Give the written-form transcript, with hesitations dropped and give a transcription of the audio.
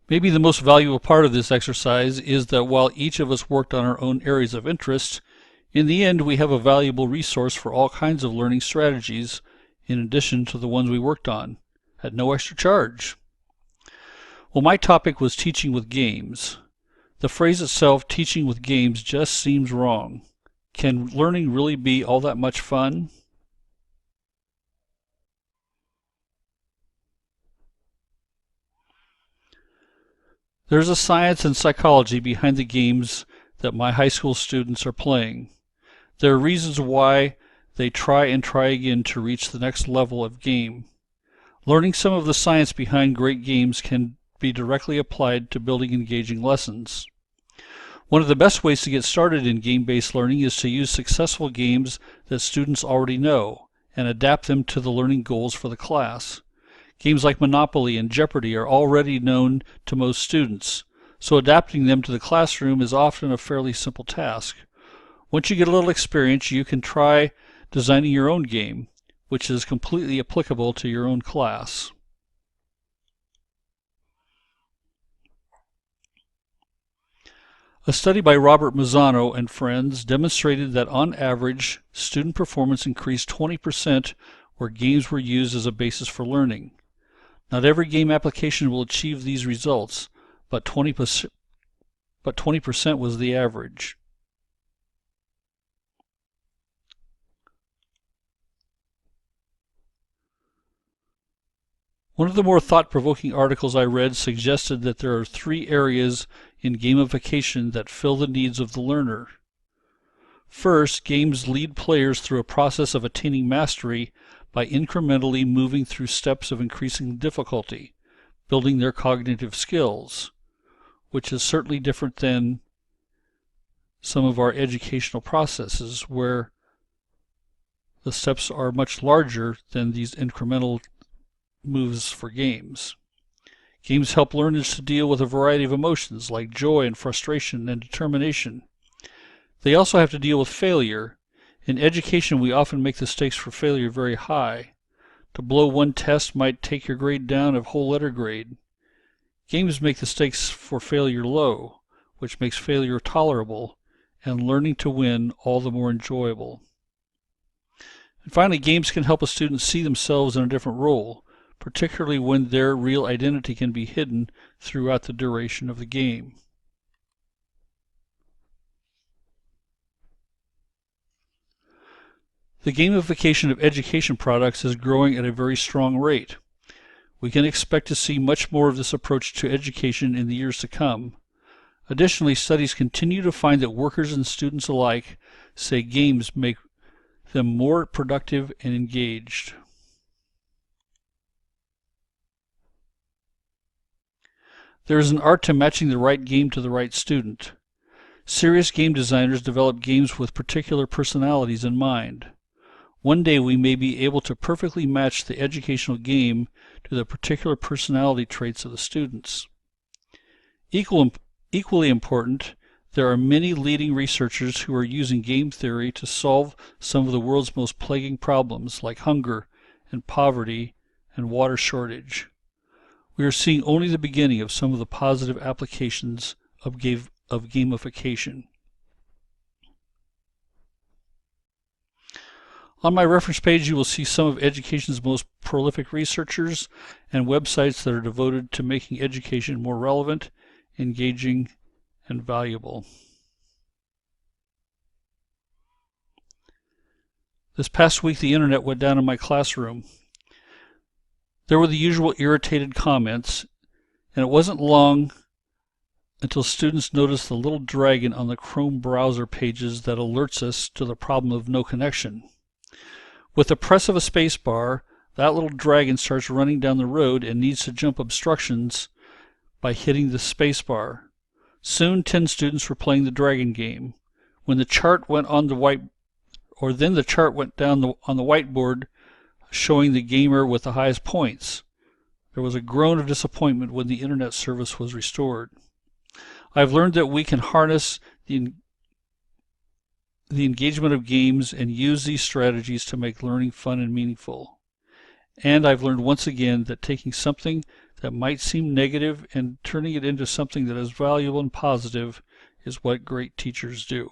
Maybe the most valuable part of this exercise is that while each of us worked on our own areas of interest, in the end we have a valuable resource for all kinds of learning strategies in addition to the ones we worked on, at no extra charge. Well, my topic was teaching with games. The phrase itself, teaching with games, just seems wrong. Can learning really be all that much fun? There's a science and psychology behind the games that my high school students are playing. There are reasons why they try and try again to reach the next level of game. Learning some of the science behind great games can be directly applied to building engaging lessons. One of the best ways to get started in game-based learning is to use successful games that students already know and adapt them to the learning goals for the class. Games like Monopoly and Jeopardy are already known to most students, so adapting them to the classroom is often a fairly simple task. Once you get a little experience, you can try designing your own game, which is completely applicable to your own class. A study by Robert Mazzano and friends demonstrated that on average, student performance increased 20% where games were used as a basis for learning. Not every game application will achieve these results, but 20% was the average. One of the more thought-provoking articles I read suggested that there are 3 areas in gamification that fill the needs of the learner. First, games lead players through a process of attaining mastery by incrementally moving through steps of increasing difficulty, building their cognitive skills, which is certainly different than some of our educational processes where the steps are much larger than these incremental moves for games. Games help learners to deal with a variety of emotions like joy and frustration and determination. They also have to deal with failure. In education, we often make the stakes for failure very high. To blow one test might take your grade down a whole letter grade. Games make the stakes for failure low, which makes failure tolerable and learning to win all the more enjoyable. And finally, games can help a student see themselves in a different role, particularly when their real identity can be hidden throughout the duration of the game. The gamification of education products is growing at a very strong rate. We can expect to see much more of this approach to education in the years to come. Additionally, studies continue to find that workers and students alike say games make them more productive and engaged. There is an art to matching the right game to the right student. Serious game designers develop games with particular personalities in mind. One day we may be able to perfectly match the educational game to the particular personality traits of the students. Equally important, there are many leading researchers who are using game theory to solve some of the world's most plaguing problems like hunger and poverty and water shortage. We are seeing only the beginning of some of the positive applications of gamification. On my reference page, you will see some of education's most prolific researchers and websites that are devoted to making education more relevant, engaging, and valuable. This past week, the internet went down in my classroom. There were the usual irritated comments, and it wasn't long until students noticed the little dragon on the Chrome browser pages that alerts us to the problem of no connection. With the press of a space bar, that little dragon starts running down the road and needs to jump obstructions by hitting the space bar. Soon 10 students were playing the dragon game. When the chart went on the the chart went down on the whiteboard showing the gamer with the highest points. There was a groan of disappointment when the internet service was restored. I've learned that we can harness the engagement of games and use these strategies to make learning fun and meaningful. And I've learned once again that taking something that might seem negative and turning it into something that is valuable and positive is what great teachers do.